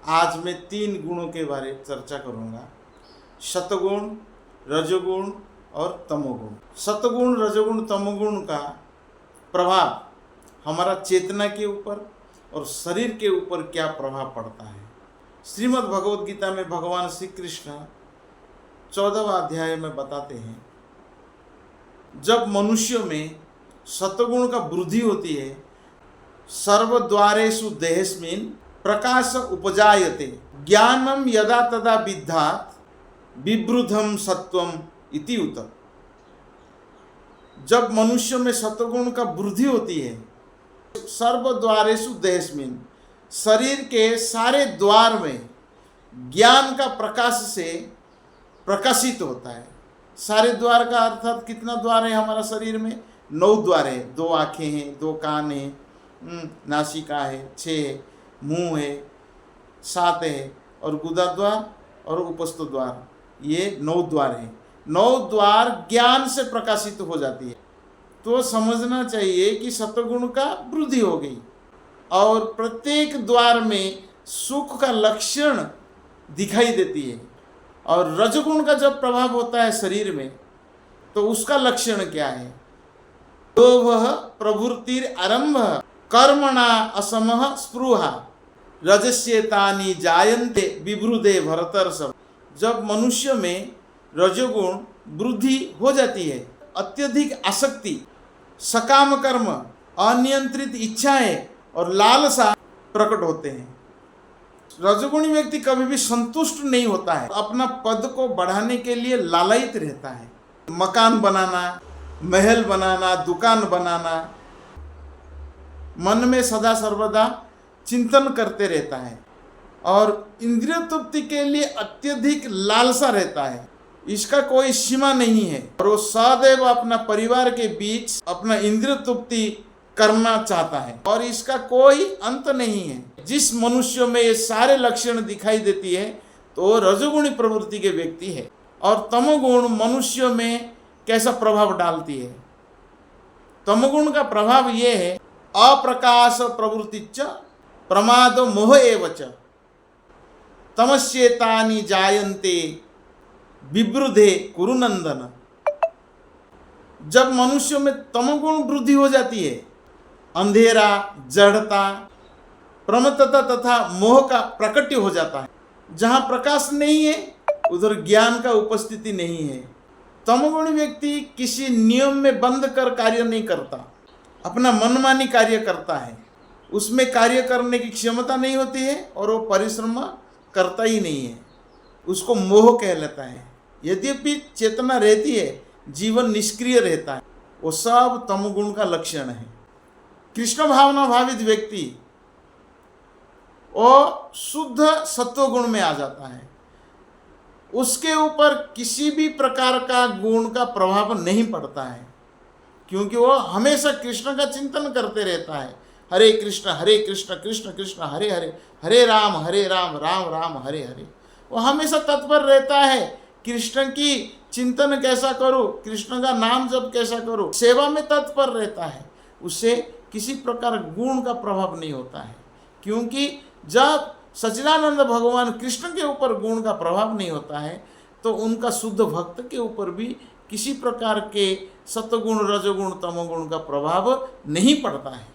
आज मैं 3 गुणों के बारे में चर्चा करूँगा, सतगुण, रजोगुण और तमोगुण। सतगुण, रजोगुण, तमोगुण का प्रभाव हमारा चेतना के ऊपर और शरीर के ऊपर क्या प्रभाव पड़ता है। श्रीमद् भगवद गीता में भगवान श्री कृष्ण 14वें अध्याय में बताते हैं, जब मनुष्य में सतगुण का वृद्धि होती है, सर्वद्वारेषु देहेस्मिन् प्रकाश उपजायते, ज्ञानम यदा तदा विद्यात् विवृद्धम सत्वम इति उत। जब मनुष्य में सतगुण का वृद्धि होती है, सर्वद्वारेषु देहेस्मिन्, शरीर के सारे द्वार में ज्ञान का प्रकाश से प्रकाशित होता है। सारे द्वार का अर्थात कितना द्वार है हमारा शरीर में? 9 द्वार है। 2 आँखें हैं, 2 कान हैं, नासिका है, 6 है, मुंह है, 7 है, और गुदा द्वार और उपस्थ द्वार, ये 9 द्वार हैं। 9 द्वार ज्ञान से प्रकाशित हो जाती है। तो समझना चाहिए कि सतगुण का वृद्धि हो गई और प्रत्येक द्वार में सुख का लक्षण दिखाई देती है। और रजगुण का जब प्रभाव होता है शरीर में, तो उसका लक्षण क्या है? लोभ प्रवृत्तिर आरंभ कर्मणा असमः स्पृहा रजस्येतानि जायन्ते विवृधे भरतर्षभ। जब मनुष्य में रजोगुण वृद्धि हो जाती है, अत्यधिक आसक्ति, सकाम कर्म, अनियंत्रित इच्छाएं और लालसा प्रकट होते हैं। रजोगुणी व्यक्ति कभी भी संतुष्ट नहीं होता है, अपना पद को बढ़ाने के लिए लालायित रहता है। मकान बनाना, महल बनाना, दुकान बनाना, मन में सदा सर्वदा चिंतन करते रहता है और इंद्रिय तृप्ति के लिए अत्यधिक लालसा रहता है। इसका कोई सीमा नहीं है और वो सदैव अपना परिवार के बीच अपना इंद्रिय तृप्ति करना चाहता है और इसका कोई अंत नहीं है। जिस मनुष्य में ये सारे लक्षण दिखाई देती है तो रजोगुणी प्रवृत्ति के व्यक्ति है। और तमोगुण मनुष्य में कैसा प्रभाव डालती है? तमोगुण का प्रभाव ये है, अप्रकाश प्रवृत्तिच्च प्रमाद मोह एव च तमस्येतानि जायन्ते विवृधे कुरुनंदन। जब मनुष्य में तमोगुण वृद्धि हो जाती है, अंधेरा, जड़ता, प्रमत्तता तथा मोह का प्रकट्य हो जाता है। जहाँ प्रकाश नहीं है उधर ज्ञान का उपस्थिति नहीं है। तमोगुणी व्यक्ति किसी नियम में बंद कर कार्य नहीं करता, अपना मनमानी कार्य करता है। उसमें कार्य करने की क्षमता नहीं होती है और वो परिश्रम करता ही नहीं है। उसको मोह कह लेता है। यद्यपि चेतना रहती है, जीवन निष्क्रिय रहता है, वो सब तमोगुण का लक्षण है। कृष्ण भावना भावित व्यक्ति वो शुद्ध सत्वगुण में आ जाता है। उसके ऊपर किसी भी प्रकार का गुण का प्रभाव नहीं पड़ता है, क्योंकि वो हमेशा कृष्ण का चिंतन करते रहता है। हरे कृष्ण कृष्ण कृष्ण हरे हरे, हरे राम राम राम हरे हरे। वो हमेशा तत्पर रहता है, कृष्ण की चिंतन कैसा करो, कृष्ण का नाम जप कैसा करो, सेवा में तत्पर रहता है। उससे किसी प्रकार गुण का प्रभाव नहीं होता है, क्योंकि जब सच्चिदानंद भगवान कृष्ण के ऊपर गुण का प्रभाव नहीं होता है तो उनका शुद्ध भक्त के ऊपर भी किसी प्रकार के सत्वगुण, रजोगुण, तमोगुण का प्रभाव नहीं पड़ता है।